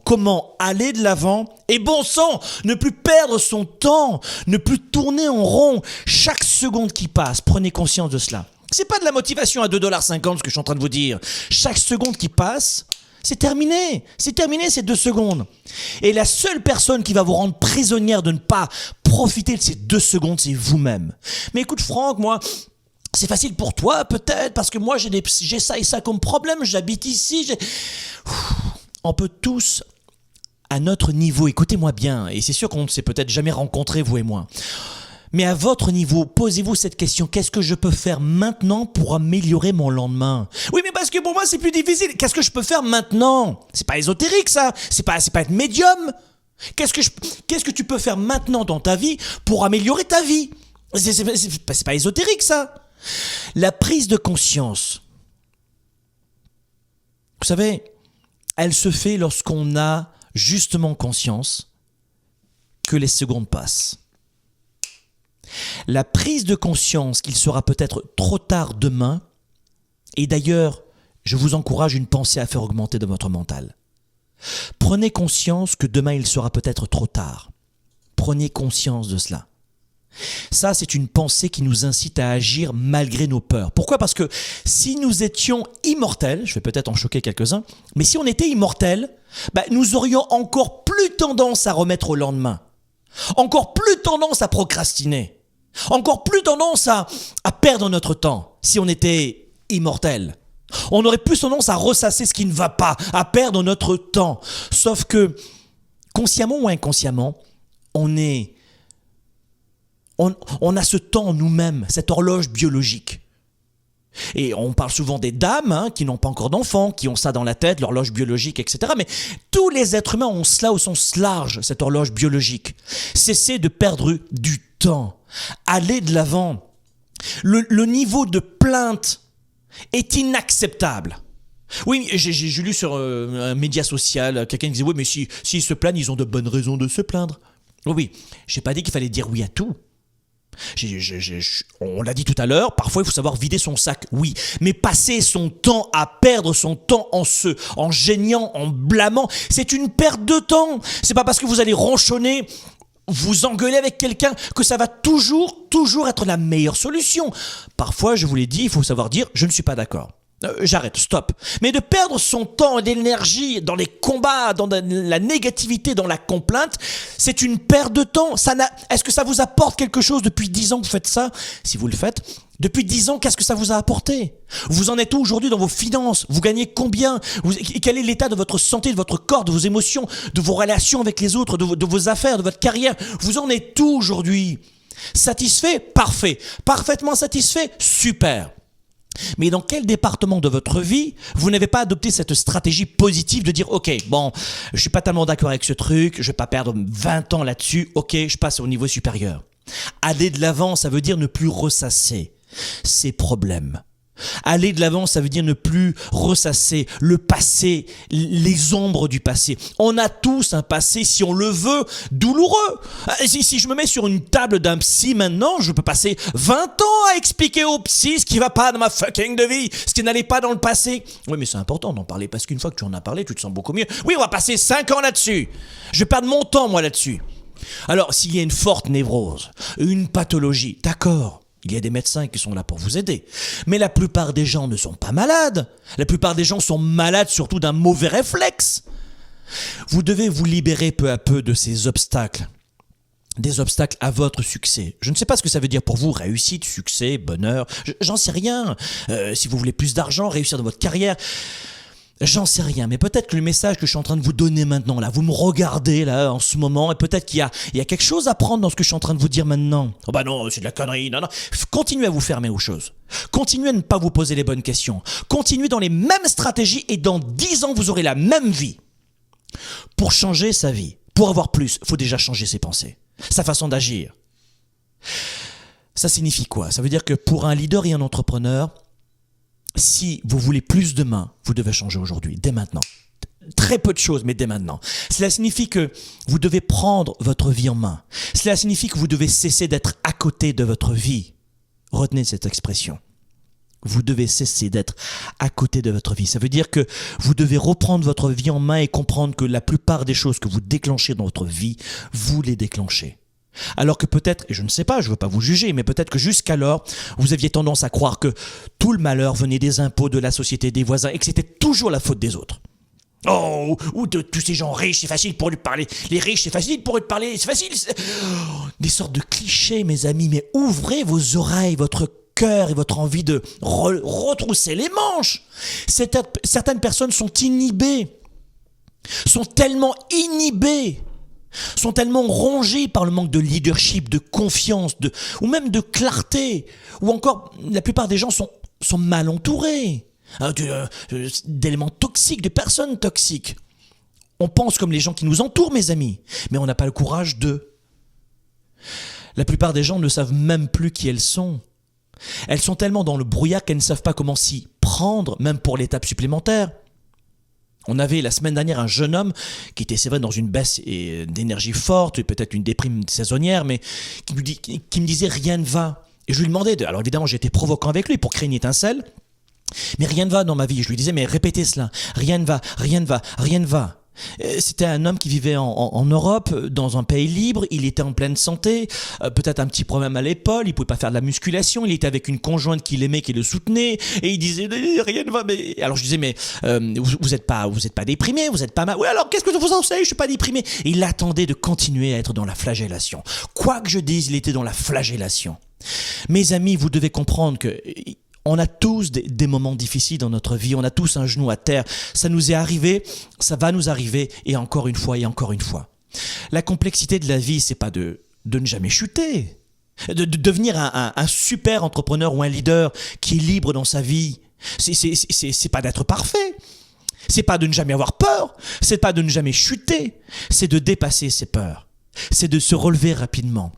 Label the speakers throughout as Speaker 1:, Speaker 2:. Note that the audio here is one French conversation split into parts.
Speaker 1: comment aller de l'avant et bon sang, ne plus perdre son temps, ne plus tourner en rond. Chaque seconde qui passe, prenez conscience de cela. C'est pas de la motivation à 2,50 $, ce que je suis en train de vous dire. Chaque seconde qui passe, c'est terminé ces 2 secondes. Et la seule personne qui va vous rendre prisonnière de ne pas profiter de ces 2 secondes, c'est vous-même. Mais écoute Franck, moi, c'est facile pour toi peut-être, parce que moi j'ai ça et ça comme problème, j'habite ici. On peut tous, à notre niveau, écoutez-moi bien, et c'est sûr qu'on ne s'est peut-être jamais rencontrés, vous et moi. Mais à votre niveau, posez-vous cette question. Qu'est-ce que je peux faire maintenant pour améliorer mon lendemain? Oui, mais parce que pour moi, c'est plus difficile. Qu'est-ce que je peux faire maintenant? C'est pas ésotérique, ça. C'est pas être médium. Qu'est-ce que tu peux faire maintenant dans ta vie pour améliorer ta vie? C'est pas ésotérique, ça. La prise de conscience, vous savez, elle se fait lorsqu'on a justement conscience que les secondes passent. La prise de conscience qu'il sera peut-être trop tard demain, et d'ailleurs, je vous encourage une pensée à faire augmenter de votre mental. Prenez conscience que demain il sera peut-être trop tard. Prenez conscience de cela. Ça, c'est une pensée qui nous incite à agir malgré nos peurs. Pourquoi? Parce que si nous étions immortels, je vais peut-être en choquer quelques-uns, mais si on était immortels, nous aurions encore plus tendance à remettre au lendemain. Encore plus tendance à procrastiner. Encore plus tendance à perdre notre temps si on était immortel. On aurait plus tendance à ressasser ce qui ne va pas, à perdre notre temps. Sauf que, consciemment ou inconsciemment, on a ce temps en nous-mêmes, cette horloge biologique. Et on parle souvent des dames qui n'ont pas encore d'enfants, qui ont ça dans la tête, l'horloge biologique, etc. Mais tous les êtres humains ont cela au sens large, cette horloge biologique. Cessez de perdre du temps. Allez de l'avant. Le niveau de plainte est inacceptable. Oui, j'ai lu sur un média social, quelqu'un qui disait « Oui, mais s'ils se plaignent, ils ont de bonnes raisons de se plaindre. » Oui, j'ai pas dit qu'il fallait dire oui à tout. On l'a dit tout à l'heure, parfois il faut savoir vider son sac, oui, mais passer son temps à perdre son temps en geignant, en blâmant, c'est une perte de temps. C'est pas parce que vous allez ronchonner, vous engueuler avec quelqu'un que ça va toujours être la meilleure solution. Parfois, je vous l'ai dit, il faut savoir dire je ne suis pas d'accord. J'arrête, stop. Mais de perdre son temps et d'énergie dans les combats, dans la négativité, dans la complainte, c'est une perte de temps. Est-ce que ça vous apporte quelque chose depuis 10 ans que vous faites ça? Si vous le faites, depuis 10 ans, qu'est-ce que ça vous a apporté? Vous en êtes où aujourd'hui dans vos finances? Vous gagnez combien? Quel est l'état de votre santé, de votre corps, de vos émotions, de vos relations avec les autres, de vos affaires, de votre carrière? Vous en êtes où aujourd'hui? Satisfait? Parfait. Parfaitement satisfait? Super. Mais dans quel département de votre vie vous n'avez pas adopté cette stratégie positive de dire « Ok, bon, je suis pas tellement d'accord avec ce truc, je vais pas perdre 20 ans là-dessus, ok, je passe au niveau supérieur. » Aller de l'avant, ça veut dire ne plus ressasser ses problèmes. Aller de l'avant, ça veut dire ne plus ressasser le passé, les ombres du passé. On a tous un passé, si on le veut, douloureux. Si je me mets sur une table d'un psy maintenant, je peux passer 20 ans à expliquer au psy ce qui va pas dans ma fucking de vie, ce qui n'allait pas dans le passé. Oui, mais c'est important d'en parler, parce qu'une fois que tu en as parlé, tu te sens beaucoup mieux. Oui, on va passer 5 ans là-dessus. Je vais perdre mon temps, moi, là-dessus. Alors, s'il y a une forte névrose, une pathologie, d'accord. Il y a des médecins qui sont là pour vous aider. Mais la plupart des gens ne sont pas malades. La plupart des gens sont malades surtout d'un mauvais réflexe. Vous devez vous libérer peu à peu de ces obstacles. Des obstacles à votre succès. Je ne sais pas ce que ça veut dire pour vous, réussite, succès, bonheur. J'en sais rien. Si vous voulez plus d'argent, réussir dans votre carrière... J'en sais rien, mais peut-être que le message que je suis en train de vous donner maintenant, là, vous me regardez là en ce moment, et peut-être qu'il y a quelque chose à prendre dans ce que je suis en train de vous dire maintenant. Oh bah non, c'est de la connerie, non. Continuez à vous fermer aux choses. Continuez à ne pas vous poser les bonnes questions. Continuez dans les mêmes stratégies et dans 10 ans, vous aurez la même vie. Pour changer sa vie, pour avoir plus, il faut déjà changer ses pensées, sa façon d'agir. Ça signifie quoi? Ça veut dire que pour un leader et un entrepreneur, si vous voulez plus demain, vous devez changer aujourd'hui, dès maintenant. Très peu de choses, mais dès maintenant. Cela signifie que vous devez prendre votre vie en main. Cela signifie que vous devez cesser d'être à côté de votre vie. Retenez cette expression. vous devez cesser d'être à côté de votre vie. Ça veut dire que vous devez reprendre votre vie en main et comprendre que la plupart des choses que vous déclenchez dans votre vie, vous les déclenchez. Alors que peut-être, et je ne sais pas, je ne veux pas vous juger, mais peut-être que jusqu'alors, vous aviez tendance à croire que tout le malheur venait des impôts, de la société, des voisins, et que c'était toujours la faute des autres. Oh, ou de tous ces gens riches, c'est facile pour lui parler. Les riches, c'est facile pour eux de parler, c'est facile. Des sortes de clichés, mes amis, mais ouvrez vos oreilles, votre cœur et votre envie de retrousser les manches. Certaines personnes sont inhibées, sont tellement inhibées, sont tellement rongés par le manque de leadership, de confiance, ou même de clarté, ou encore la plupart des gens sont mal entourés, d'éléments toxiques, de personnes toxiques. On pense comme les gens qui nous entourent, mes amis, mais on n'a pas le courage d'eux. La plupart des gens ne savent même plus qui elles sont. Elles sont tellement dans le brouillard qu'elles ne savent pas comment s'y prendre, même pour l'étape supplémentaire. On avait la semaine dernière un jeune homme qui était, c'est vrai, dans une baisse d'énergie forte, peut-être une déprime saisonnière, mais qui me disait « rien ne va ». Et je lui demandais, alors évidemment j'ai été provoquant avec lui pour créer une étincelle, mais rien ne va dans ma vie. Je lui disais « mais répétez cela, rien ne va, rien ne va, rien ne va ». C'était un homme qui vivait en Europe, dans un pays libre, il était en pleine santé, peut-être un petit problème à l'épaule, il pouvait pas faire de la musculation, il était avec une conjointe qu'il aimait, qui le soutenait, et il disait rien ne va. Mais alors je disais mais vous êtes pas déprimé, vous êtes pas mal. Oui alors qu'est-ce que je vous en sais, je suis pas déprimé. Et il attendait de continuer à être dans la flagellation. Quoi que je dise, il était dans la flagellation. Mes amis, vous devez comprendre que on a tous des moments difficiles dans notre vie, on a tous un genou à terre, ça nous est arrivé, ça va nous arriver, et encore une fois, et encore une fois. La complexité de la vie, c'est pas de ne jamais chuter, de devenir un super entrepreneur ou un leader qui est libre dans sa vie. C'est pas d'être parfait, c'est pas de ne jamais avoir peur, c'est pas de ne jamais chuter, c'est de dépasser ses peurs, c'est de se relever rapidement.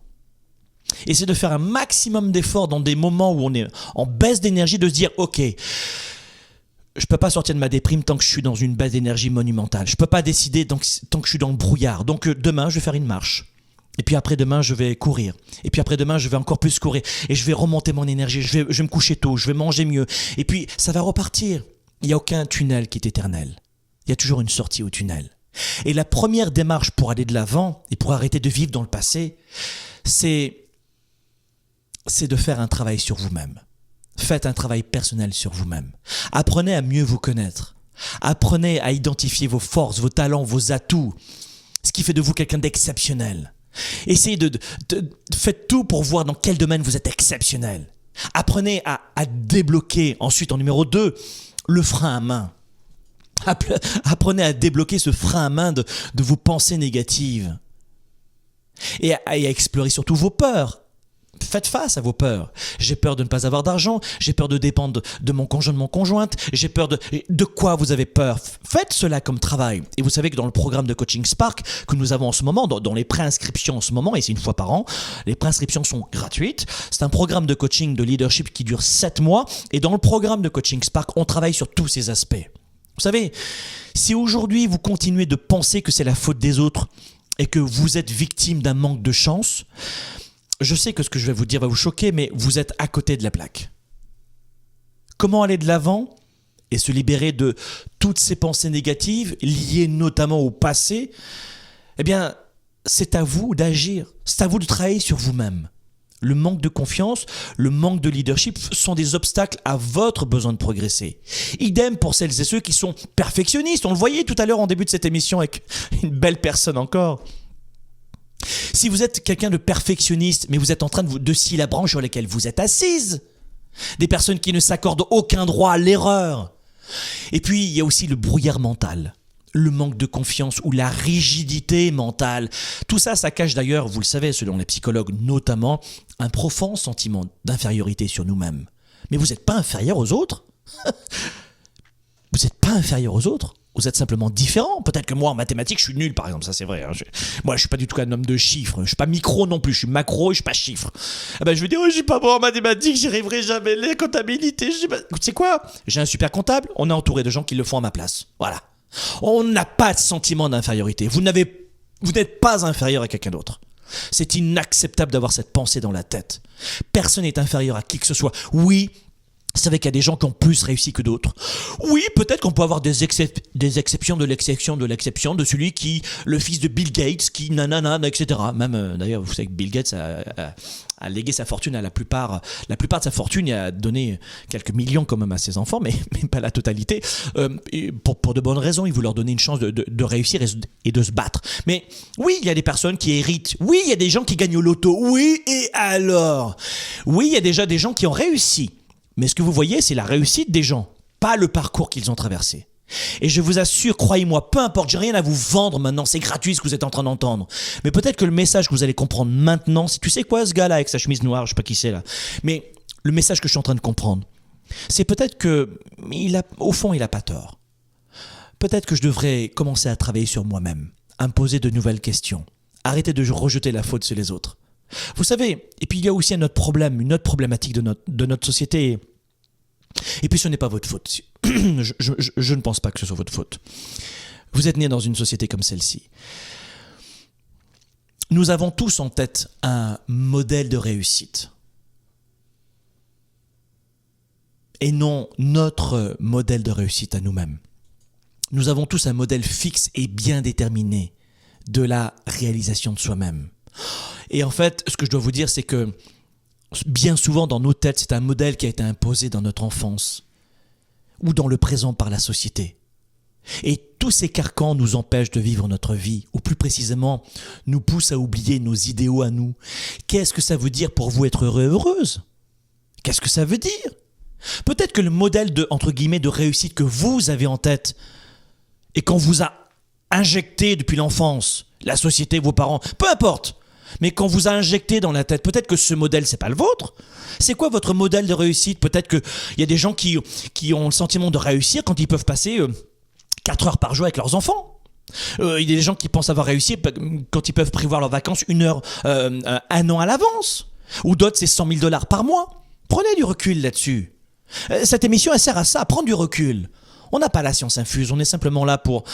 Speaker 1: Et c'est de faire un maximum d'efforts dans des moments où on est en baisse d'énergie, de se dire « Ok, je peux pas sortir de ma déprime tant que je suis dans une baisse d'énergie monumentale. Je peux pas décider tant que je suis dans le brouillard. Donc demain, je vais faire une marche. Et puis après demain, je vais courir. Et puis après demain, je vais encore plus courir. Et je vais remonter mon énergie. Je vais me coucher tôt. Je vais manger mieux. Et puis, ça va repartir. Il n'y a aucun tunnel qui est éternel. Il y a toujours une sortie au tunnel. Et la première démarche pour aller de l'avant et pour arrêter de vivre dans le passé, c'est de faire un travail sur vous-même. Faites un travail personnel sur vous-même. Apprenez à mieux vous connaître. Apprenez à identifier vos forces, vos talents, vos atouts, ce qui fait de vous quelqu'un d'exceptionnel. Essayez faites tout pour voir dans quel domaine vous êtes exceptionnel. Apprenez à débloquer, ensuite en numéro 2, le frein à main. Apprenez à débloquer ce frein à main de vos pensées négatives. Et à explorer surtout vos peurs. Faites face à vos peurs. J'ai peur de ne pas avoir d'argent, j'ai peur de dépendre de mon conjoint, de mon conjointe, j'ai peur de quoi vous avez peur. Faites cela comme travail. Et vous savez que dans le programme de coaching Spark que nous avons en ce moment, dans les préinscriptions en ce moment, et c'est une fois par an, les préinscriptions sont gratuites. C'est un programme de coaching de leadership qui dure 7 mois. Et dans le programme de coaching Spark, on travaille sur tous ces aspects. Vous savez, si aujourd'hui vous continuez de penser que c'est la faute des autres et que vous êtes victime d'un manque de chance, je sais que ce que je vais vous dire va vous choquer, mais vous êtes à côté de la plaque. Comment aller de l'avant et se libérer de toutes ces pensées négatives, liées notamment au passé? Eh bien, c'est à vous d'agir. C'est à vous de travailler sur vous-même. Le manque de confiance, le manque de leadership sont des obstacles à votre besoin de progresser. Idem pour celles et ceux qui sont perfectionnistes. On le voyait tout à l'heure en début de cette émission avec une belle personne encore. Si vous êtes quelqu'un de perfectionniste, mais vous êtes en train de scier la branche sur laquelle vous êtes assise, des personnes qui ne s'accordent aucun droit à l'erreur. Et puis, il y a aussi le brouillard mental, le manque de confiance ou la rigidité mentale. Tout ça, ça cache d'ailleurs, vous le savez, selon les psychologues notamment, un profond sentiment d'infériorité sur nous-mêmes. Mais vous n'êtes pas inférieur aux autres. Vous n'êtes pas inférieur aux autres. Vous êtes simplement différent. Peut-être que moi, en mathématiques, je suis nul, par exemple. Ça, c'est vrai. Moi, je suis pas du tout un homme de chiffres. Je suis pas micro non plus. Je suis macro et je suis pas chiffre. Ah ben, je vais dire, je suis pas bon en mathématiques, j'y arriverai jamais. Les comptabilités, tu sais quoi? J'ai un super comptable. On est entouré de gens qui le font à ma place. Voilà. On n'a pas de sentiment d'infériorité. Vous n'êtes pas inférieur à quelqu'un d'autre. C'est inacceptable d'avoir cette pensée dans la tête. Personne n'est inférieur à qui que ce soit. Oui, Vous savez qu'il y a des gens qui ont plus réussi que d'autres. Oui, peut-être qu'on peut avoir des exceptions de l'exception de l'exception de celui qui, le fils de Bill Gates, qui nanana, etc. Même, d'ailleurs, vous savez que Bill Gates a légué sa fortune à la plupart de sa fortune et a donné quelques millions quand même à ses enfants, mais pas la totalité. Pour de bonnes raisons, il veut leur donner une chance de réussir et de se battre. Mais oui, il y a des personnes qui héritent. Oui, il y a des gens qui gagnent au loto. Oui, et alors? Oui, il y a déjà des gens qui ont réussi. Mais ce que vous voyez, c'est la réussite des gens, pas le parcours qu'ils ont traversé. Et je vous assure, croyez-moi, peu importe, j'ai rien à vous vendre maintenant, c'est gratuit ce que vous êtes en train d'entendre. Mais peut-être que le message que vous allez comprendre maintenant, c'est, tu sais quoi, ce gars-là avec sa chemise noire, je sais pas qui c'est là, mais le message que je suis en train de comprendre, c'est peut-être que, au fond, il a pas tort. Peut-être que je devrais commencer à travailler sur moi-même, à me poser de nouvelles questions, arrêter de rejeter la faute sur les autres. Vous savez, et puis il y a aussi un autre problème, une autre problématique de notre société. Et puis ce n'est pas votre faute. Je ne pense pas que ce soit votre faute. Vous êtes né dans une société comme celle-ci. Nous avons tous en tête un modèle de réussite. Et non notre modèle de réussite à nous-mêmes. Nous avons tous un modèle fixe et bien déterminé de la réalisation de soi-même. Et en fait, ce que je dois vous dire, c'est que bien souvent dans nos têtes, c'est un modèle qui a été imposé dans notre enfance ou dans le présent par la société. Et tous ces carcans nous empêchent de vivre notre vie, ou plus précisément, nous poussent à oublier nos idéaux à nous. Qu'est-ce que ça veut dire pour vous être heureux, heureuse? Qu'est-ce que ça veut dire? Peut-être que le modèle de, entre guillemets, de réussite que vous avez en tête et qu'on vous a injecté depuis l'enfance, la société, vos parents, peu importe, mais qu'on vous a injecté dans la tête, peut-être que ce modèle, c'est pas le vôtre. C'est quoi votre modèle de réussite? Peut-être qu'il y a des gens qui ont le sentiment de réussir quand ils peuvent passer 4 heures par jour avec leurs enfants. Il y a des gens qui pensent avoir réussi quand ils peuvent prévoir leurs vacances 1 heure, 1 an à l'avance. Ou d'autres, c'est 100 000 $ par mois. Prenez du recul là-dessus. Cette émission, elle sert à ça, à prendre du recul. On n'a pas la science infuse, on est simplement là pour...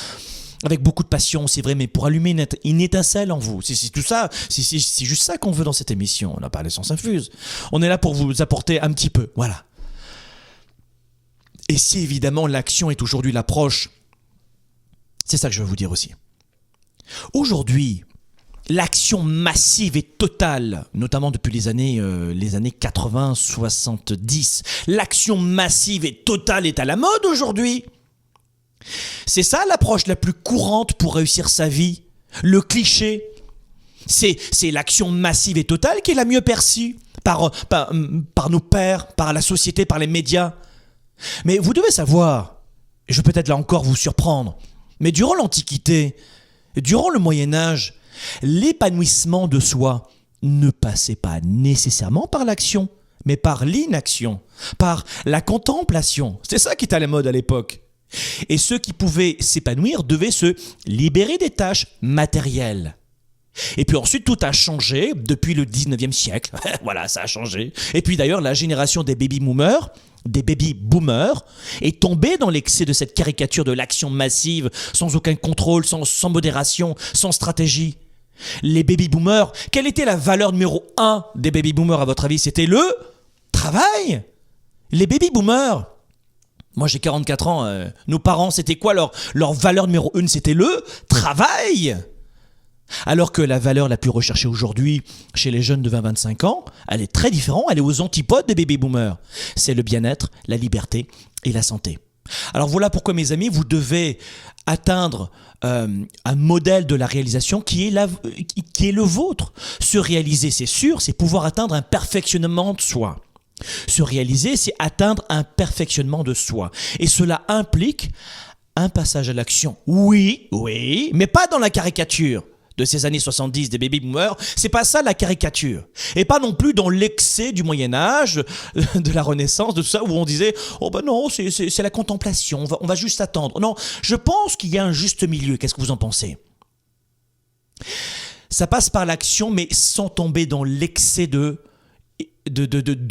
Speaker 1: avec beaucoup de passion, c'est vrai, mais pour allumer une étincelle en vous. C'est tout ça, c'est juste ça qu'on veut dans cette émission. On n'a pas la science infuse. On est là pour vous apporter un petit peu, voilà. Et si évidemment l'action est aujourd'hui l'approche, c'est ça que je veux vous dire aussi. Aujourd'hui, l'action massive et totale, notamment depuis les années 80, 70, l'action massive et totale est à la mode aujourd'hui. C'est ça l'approche la plus courante pour réussir sa vie. Le cliché, c'est l'action massive et totale qui est la mieux perçue par nos pairs, par la société, par les médias. Mais vous devez savoir, et je vais peut-être là encore vous surprendre, mais durant l'Antiquité, durant le Moyen-Âge, l'épanouissement de soi ne passait pas nécessairement par l'action, mais par l'inaction, par la contemplation. C'est ça qui était à la mode à l'époque. Et ceux qui pouvaient s'épanouir devaient se libérer des tâches matérielles. Et puis ensuite, tout a changé depuis le 19e siècle. Voilà, ça a changé. Et puis d'ailleurs, la génération des baby-boomers est tombée dans l'excès de cette caricature de l'action massive, sans aucun contrôle, sans modération, sans stratégie. Les baby-boomers, quelle était la valeur numéro 1 des baby-boomers à votre avis? C'était le travail. Les baby-boomers, moi j'ai 44 ans, nos parents, c'était quoi leur valeur numéro 1? C'était le travail. Alors que la valeur la plus recherchée aujourd'hui chez les jeunes de 20-25 ans, elle est très différente, elle est aux antipodes des baby-boomers. C'est le bien-être, la liberté et la santé. Alors voilà pourquoi mes amis, vous devez atteindre un modèle de la réalisation qui est le vôtre. Se réaliser, c'est sûr, c'est pouvoir atteindre un perfectionnement de soi. Se réaliser, c'est atteindre un perfectionnement de soi. Et cela implique un passage à l'action. Oui, mais pas dans la caricature de ces années 70 des baby-boomers. C'est pas ça la caricature. Et pas non plus dans l'excès du Moyen-Âge, de la Renaissance, de tout ça, où on disait « Oh ben non, c'est la contemplation, on va juste attendre. » Non, je pense qu'il y a un juste milieu. Qu'est-ce que vous en pensez? Ça passe par l'action, mais sans tomber dans l'excès de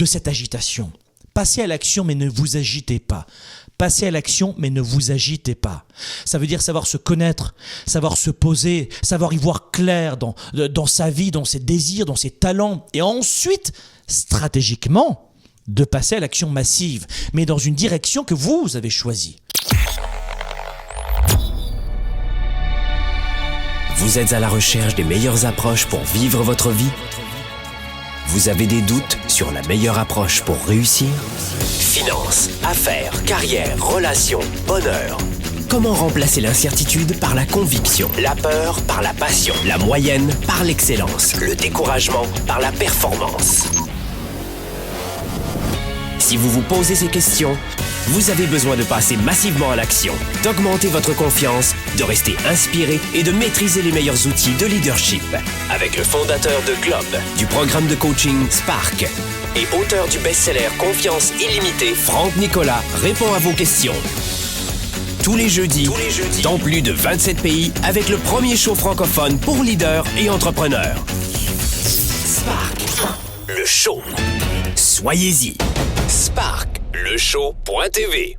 Speaker 1: cette agitation. Passez à l'action, mais ne vous agitez pas. Passez à l'action, mais ne vous agitez pas. Ça veut dire savoir se connaître, savoir se poser, savoir y voir clair dans sa vie, dans ses désirs, dans ses talents. Et ensuite, stratégiquement, de passer à l'action massive, mais dans une direction que vous avez choisie.
Speaker 2: Vous êtes à la recherche des meilleures approches pour vivre votre vie? Vous avez des doutes sur la meilleure approche pour réussir? Finances, affaires, carrière, relations, bonheur. Comment remplacer l'incertitude par la conviction, la peur par la passion, la moyenne par l'excellence, le découragement par la performance? Si vous vous posez ces questions, vous avez besoin de passer massivement à l'action, d'augmenter votre confiance, de rester inspiré et de maîtriser les meilleurs outils de leadership. Avec le fondateur de Globe, du programme de coaching Spark et auteur du best-seller Confiance illimitée, Franck Nicolas répond à vos questions. Tous les jeudis, dans plus de 27 pays, avec le premier show francophone pour leaders et entrepreneurs. Spark, le show. Soyez-y. Spark, le show.tv